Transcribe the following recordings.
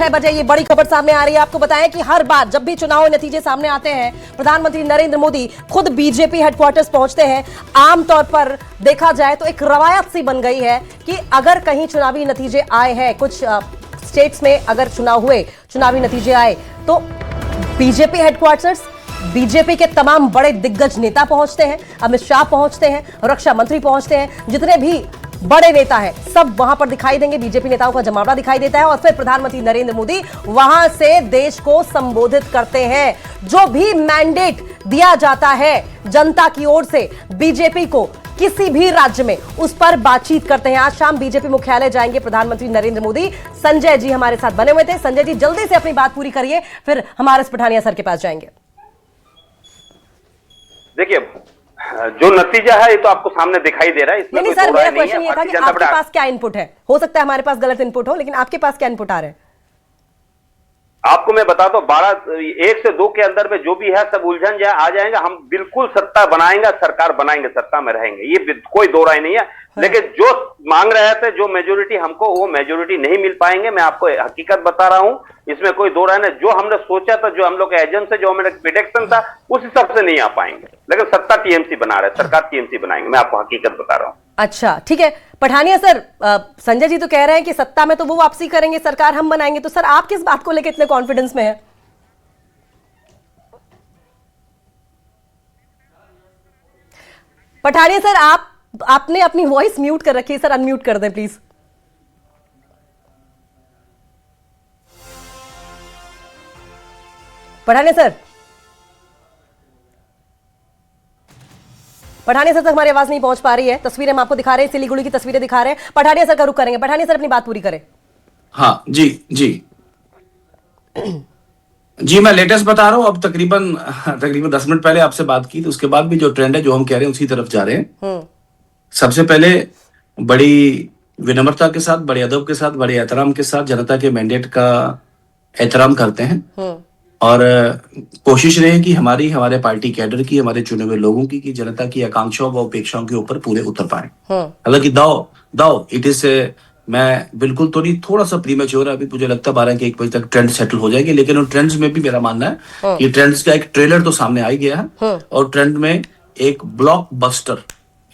6 बजे ये बड़ी खबर सामने आ रही है। आपको बताएं कि हर बार जब भी चुनाव नतीजे सामने आते हैं, प्रधानमंत्री नरेंद्र मोदी खुद बीजेपी हेडक्वार्टर्स पहुंचते हैं। आमतौर पर देखा जाए तो एक रवायत सी बन गई है कि अगर कहीं चुनावी नतीजे आए हैं, कुछ स्टेट्स में अगर चुनाव हुए, चुनावी नतीजे आए, तो बीजेपी हेडक्वार्टर्स, बीजेपी के तमाम बड़े दिग्गज नेता पहुंचते हैं, अमित शाह पहुंचते हैं, रक्षा मंत्री पहुंचते हैं, जितने भी बड़े नेता हैं सब वहां पर दिखाई देंगे। बीजेपी नेताओं का जमावड़ा दिखाई देता है और फिर प्रधानमंत्री नरेंद्र मोदी वहां से देश को संबोधित करते हैं। जो भी मैंडेट दिया जाता है जनता की ओर से बीजेपी को किसी भी राज्य में, उस पर बातचीत करते हैं। आज शाम बीजेपी मुख्यालय जाएंगे प्रधानमंत्री नरेंद्र मोदी। संजय जी हमारे साथ बने हुए थे। संजय जी जल्दी से अपनी बात पूरी करिए, फिर हमारे पठानिया सर के पास जाएंगे। देखिए, जो नतीजा है ये तो आपको सामने दिखाई दे रहा है। इसमें नहीं सर, मेरा क्वेश्चन ये था कि आपके पास क्या इनपुट है। हो सकता है हमारे पास गलत इनपुट हो, लेकिन आपके पास क्या इनपुट आ रहे हैं? आपको मैं बता दूं, 1 से 2 के अंदर में जो भी है सब उलझन जाए आ जाएंगे। हम बिल्कुल सत्ता बनाएंगे, सरकार बनाएंगे, सत्ता में रहेंगे, ये कोई दो राय नहीं है। लेकिन जो मांग रहे थे, जो मेजोरिटी हमको, वो मेजोरिटी नहीं मिल पाएंगे। मैं आपको हकीकत बता रहा हूं, इसमें कोई दो राय नहीं। जो हमने सोचा था, जो हम लोग का एजेंट से, जो हमारा प्रेडिक्शन था, उस हिसाब से नहीं आ पाएंगे। लेकिन सत्ता टीएमसी बना रहे, सरकार टीएमसी बनाएंगे। मैं आपको हकीकत बता रहा हूं। अच्छा ठीक है पठानिया सर, संजय जी तो कह रहे हैं कि सत्ता में तो वो वापसी करेंगे, सरकार हम बनाएंगे। तो सर आप किस बात को लेकर इतने कॉन्फिडेंस में है? पठानिया सर, आपने अपनी वॉइस म्यूट कर रखी है, सर अनम्यूट कर दें please. Pathania sir, Pathania sir तक हमारी आवाज नहीं पहुंच पा रही है। तस्वीरें हम आपको दिखा रहे हैं, सिलीगुड़ी की तस्वीरें दिखा रहे हैं। पठानिया सर का रुख करेंगे। पठानिया सर अपनी बात पूरी करें। हाँ जी जी जी, मैं लेटेस्ट बता रहा हूं। अब तकरीबन 10 मिनट पहले आपसे बात की, तो उसके बाद भी जो ट्रेंड है, जो हम कह रहे हैं, उसी तरफ जा रहे हैं। सबसे पहले बड़ी विनम्रता के साथ, बड़े अदब के साथ, बड़े एहतराम के साथ जनता के मैंडेट का एहतराम करते हैं और कोशिश रहे कि हमारे पार्टी कैडर की, हमारे चुने हुए लोगों की, कि जनता की आकांक्षाओं व अपेक्षाओं के ऊपर पूरे उतर पाए। हालांकि दाव इट इज, मैं बिल्कुल तो नहीं, थोड़ा सा प्रीमेच्योर है अभी। मुझे लगता है 12 के 1 बजे तक ट्रेंड सेटल हो जाएगी। लेकिन उन ट्रेंड्स में भी मेरा मानना है कि ट्रेंड्स का एक ट्रेलर तो सामने आ ही गया है और ट्रेंड में एक ब्लॉकबस्टर,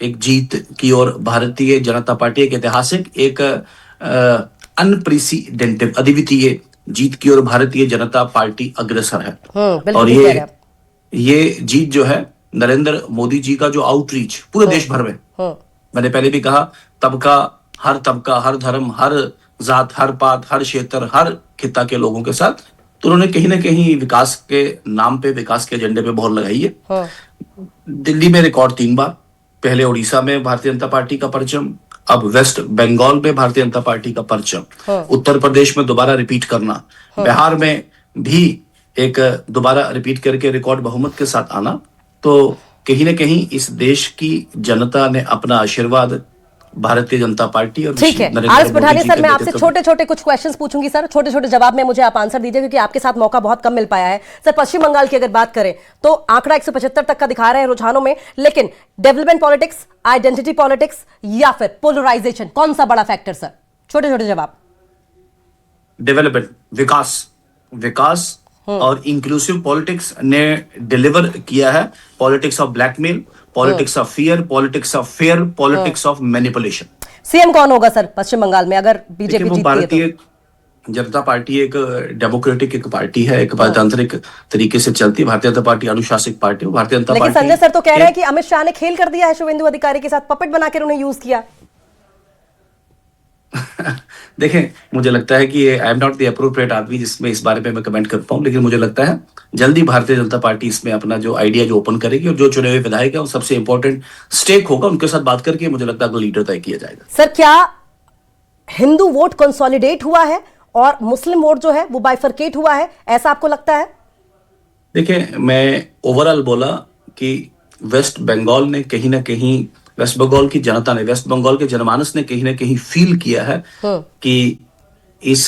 एक जीत की ओर भारतीय जनता पार्टी, एक ऐतिहासिक, एक अनप्रेसिडेंटेड, अद्वितीय जीत की ओर भारतीय जनता पार्टी अग्रसर है। और ये जीत जो है, नरेंद्र मोदी जी का जो आउटरीच पूरे देश भर में, मैंने पहले भी कहा, तबका, हर धर्म, हर जात, हर पात, हर क्षेत्र, हर खिता के लोगों के साथ, तो उन्होंने कहीं ना कहीं विकास के नाम पे, विकास के एजेंडे पे मोहर लगाई है। दिल्ली में रिकॉर्ड 3 बार, पहले उड़ीसा में भारतीय जनता पार्टी का परचम, अब वेस्ट बंगाल में भारतीय जनता पार्टी का परचम, उत्तर प्रदेश में दोबारा रिपीट करना, बिहार में भी एक दोबारा रिपीट करके रिकॉर्ड बहुमत के साथ आना, तो कहीं ना कहीं इस देश की जनता ने अपना आशीर्वाद भारतीय जनता पार्टी और ठीक है। आरएस पठानिया सर, मैं आपसे छोटे छोटे कुछ क्वेश्चंस पूछूंगी सर, छोटे छोटे जवाब में मुझे आप आंसर दीजिए, क्योंकि आपके साथ मौका बहुत कम मिल पाया है। सर पश्चिम बंगाल की अगर बात करें तो आंकड़ा 175 तक का दिखा रहे हैं रुझानों में, लेकिन डेवलपमेंट पॉलिटिक्स, आइडेंटिटी पॉलिटिक्स या फिर पोलराइजेशन, कौन सा बड़ा फैक्टर सर? छोटे छोटे जवाब। डेवलपमेंट, विकास और इंक्लूसिव पॉलिटिक्स ने डिलीवर किया है। Politics of blackmail, politics of fear, politics of fair, politics of manipulation. CM कौन होगा सर पश्चिम बंगाल में अगर बीजेपी जीतती है? भारतीय जनता पार्टी एक डेमोक्रेटिक एक पार्टी है, एक गणतांत्रिक तरीके से चलती है। भारतीय जनता पार्टी अनुशासित पार्टी है। भारतीय जनता पार्टी, लेकिन संजय सर तो कह रहे हैं कि अमित शाह ने खेल कर दिया है शुभेंदु अधिकारी के साथ, पपेट बनाकर उन्हें यूज किया। देखें, मुझे लगता है कि I am not the appropriate आदमी जिसमें इस बारे में मैं कमेंट कर पाऊं, लेकिन मुझे लगता है जल्दी भारतीय जनता पार्टी इसमें अपना जो आइडिया जो ओपन करेगी और जो चुने हुए विधायक है, वो सबसे इंपॉर्टेंट स्टेक होगा, उनके साथ बात करके मुझे लगता है अगला लीडर तय किया जाएगा। सर क्या हिंदू वोट कंसोलिडेट हुआ है और मुस्लिम वोट जो है वो बाइफरकेट हुआ है, ऐसा आपको लगता है? देखिए, मैं ओवरऑल बोला कि वेस्ट बंगाल ने कहीं ना कहीं, वेस्ट बंगाल की जनता ने, वेस्ट बंगाल के जनमानस ने कहीं ना कहीं फील किया है कि इस